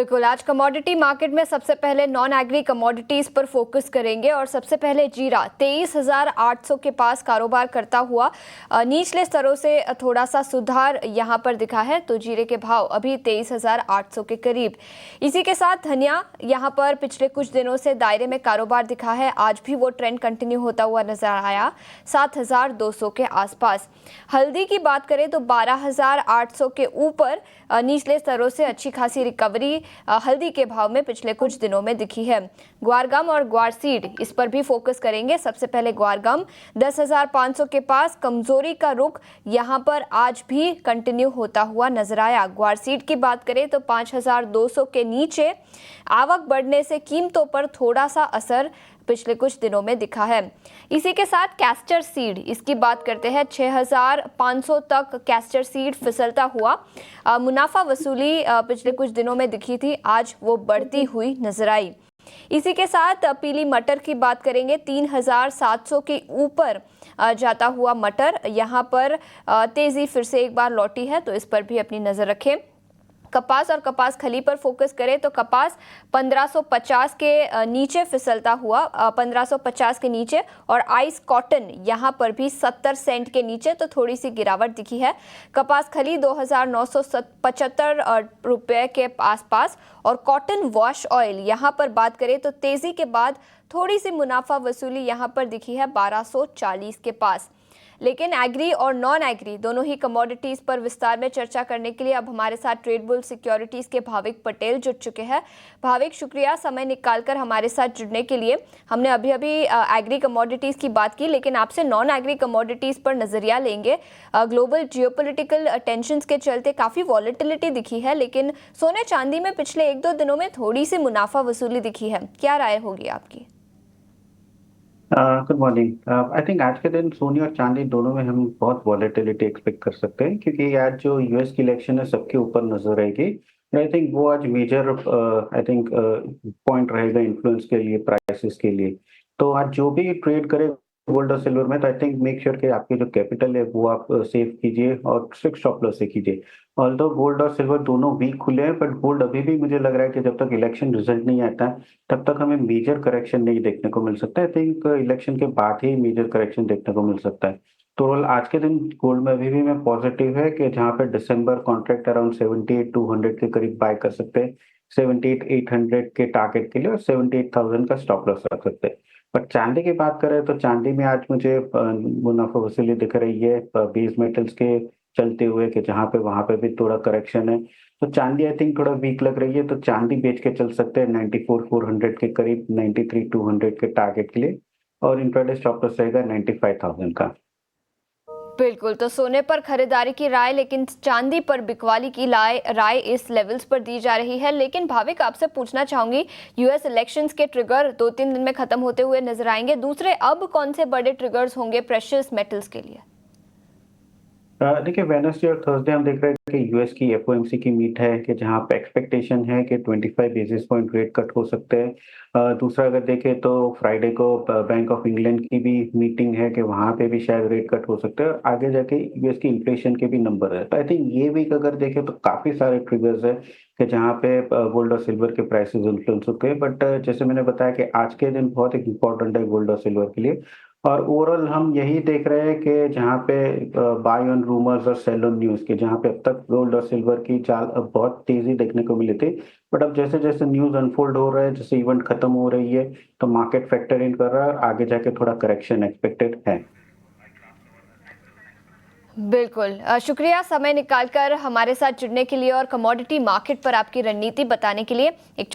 बिल्कुल, आज commodity market में सबसे पहले नॉन एग्री कमोडिटीज पर फोकस करेंगे और सबसे पहले जीरा 23,800 के पास कारोबार करता हुआ निचले स्तरों से थोड़ा सा सुधार यहां पर दिखा है, तो जीरे के भाव अभी 23,800 के करीब। इसी के साथ धनिया यहां पर पिछले कुछ दिनों से दायरे में कारोबार दिखा है, आज भी वो ट्रेंड कंटिन्यू होता हुआ नजर आया 7,200 के आसपास। हल्दी की बात करें तो 12,800 के ऊपर निचले स्तरों से अच्छी खासी रिकवरी हल्दी के भाव में पिछले कुछ दिनों में दिखी है। ग्वारगम और ग्वारसीड इस पर भी फोकस करेंगे। सबसे पहले ग्वारगम 10,500 के पास कमजोरी का रुख यहां पर आज भी कंटिन्यू होता हुआ नजर आया। ग्वारसीड की बात करें तो 5,200 के नीचे आवक बढ़ने से कीमतों पर थोड़ा सा असर पिछले कुछ दिनों में दिखा है। इसी के साथ कैस्टर सीड इसकी बात करते हैं, 6,500 तक कैस्टर सीड फिसलता हुआ मुनाफा वसूली पिछले कुछ दिनों में दिखी थी, आज वो बढ़ती हुई नजर आई। इसी के साथ पीली मटर की बात करेंगे, 3,700 के ऊपर जाता हुआ मटर यहां पर तेजी फिर से एक बार लौटी है, तो इस पर भी अपनी नजर रखें। कपास और कपास खली पर फोकस करें तो कपास 1550 के नीचे फिसलता हुआ 1550 के नीचे, और आइस कॉटन यहां पर भी 70 सेंट के नीचे, तो थोड़ी सी गिरावट दिखी है। कपास खली 2,975 रुपये के आसपास, और कॉटन वॉश ऑयल यहां पर बात करें तो तेजी के बाद थोड़ी सी मुनाफा वसूली यहां पर दिखी है 1240 के पास। लेकिन एग्री और नॉन एग्री दोनों ही कमोडिटीज पर विस्तार में चर्चा करने के लिए अब हमारे साथ ट्रेड बुल सिक्योरिटीज के भाविक पटेल जुड़ चुके हैं। भाविक, शुक्रिया समय निकालकर हमारे साथ जुड़ने के लिए। हमने अभी एग्री कमोडिटीज की बात की, लेकिन आपसे नॉन एग्री कमोडिटीज पर नजरिया लेंगे। ग्लोबल जियोपॉलिटिकल टेंशंस के चलते काफी वॉलेटिलिटी दिखी है, लेकिन सोने चांदी में पिछले 1-2 दिनों में थोड़ी सी मुनाफा वसूली दिखी है, क्या राय होगी आपकी? Good morning. आई थिंक आज के दिन सोने और चांदी दोनों में हम बहुत वॉलेटिलिटी एक्सपेक्ट कर सकते हैं, क्योंकि आज जो यूएस की इलेक्शन है सबके ऊपर नजर रहेगी। आई थिंक वो आज मेजर आई थिंक पॉइंट रहेगा इन्फ्लुएंस के लिए, प्राइसेस के लिए। तो आज जो भी ट्रेड करे गोल्ड और सिल्वर में, तो आई थिंक मेक श्योर कि आपके जो कैपिटल है वो आप सेव कीजिए और स्ट्रिक्ट स्टॉप लॉस से कीजिए। ऑल्दो गोल्ड और सिल्वर दोनों वीक खुले हैं, बट गोल्ड अभी भी मुझे लग रहा है कि जब तक इलेक्शन रिजल्ट नहीं आता है तब तक हमें मेजर करेक्शन नहीं देखने को मिल सकता है। आई थिंक इलेक्शन के बाद ही मेजर करेक्शन देखने को मिल सकता है। तो आज के दिन गोल्ड में अभी भी मैं पॉजिटिव है कि जहां पे दिसंबर कॉन्ट्रैक्ट अराउंड 78,200 के करीब बाय कर सकते हैं, 78,800 के टारगेट के लिए, और 78,000 का स्टॉप लॉस रख सकते हैं। बट चांदी की बात करें तो चांदी में आज मुझे मुनाफा वसूली दिख रही है बेस मेटल्स के चलते हुए, कि जहां पे वहां पे भी थोड़ा करेक्शन है। तो चांदी आई थिंक थोड़ा वीक लग रही है, तो चांदी बेच के चल सकते हैं 94,400 के करीब, 93,200 के टारगेट के लिए, और इंट्राडे स्टॉप लॉस रहेगा 95,000 का। बिल्कुल, तो सोने पर खरीदारी की राय, लेकिन चांदी पर बिकवाली की राय इस लेवल्स पर दी जा रही है। लेकिन भाविक, आपसे पूछना चाहूंगी, यूएस इलेक्शंस के ट्रिगर 2-3 दिन में खत्म होते हुए नजर आएंगे, दूसरे अब कौन से बड़े ट्रिगर्स होंगे प्रेशियस मेटल्स के लिए? देखिए, वेडनेसडे और थर्सडे हम देख रहे हैं कि यूएस की एफओएमसी की मीट है, कि जहां पे एक्सपेक्टेशन है कि 25 बेसिस पॉइंट रेट कट हो सकते हैं। दूसरा अगर देखें तो फ्राइडे को बैंक ऑफ इंग्लैंड की भी मीटिंग है, कि वहां पे भी शायद रेट कट हो सकते हैं, और आगे जाके यूएस की इन्फ्लेशन के भी नंबर है। तो आई थिंक ये वीक अगर देखें तो काफी सारे ट्रिगर्स है कि जहाँ पे गोल्ड और सिल्वर के प्राइसेस इन्फ्लुएंस होते हैं। बट जैसे मैंने बताया कि आज के दिन बहुत एक इंपॉर्टेंट है गोल्ड और सिल्वर के लिए, और ओवरऑल हम यही देख रहे हैं कि जहाँ पे बाय ऑन रूमर्स और सेल ऑन न्यूज के, जहाँ पे अब तक गोल्ड और सिल्वर की चाल अब बहुत तेजी देखने को मिली थी, बट अब जैसे जैसे न्यूज अनफोल्ड हो रहा है, जैसे इवेंट खत्म हो रही है, तो मार्केट फैक्टर इन कर रहा है, और आगे जाके थोड़ा करेक्शन एक्सपेक्टेड है। बिल्कुल, शुक्रिया समय निकालकर हमारे साथ जुड़ने के लिए और कमोडिटी मार्केट पर आपकी रणनीति बताने के लिए। एक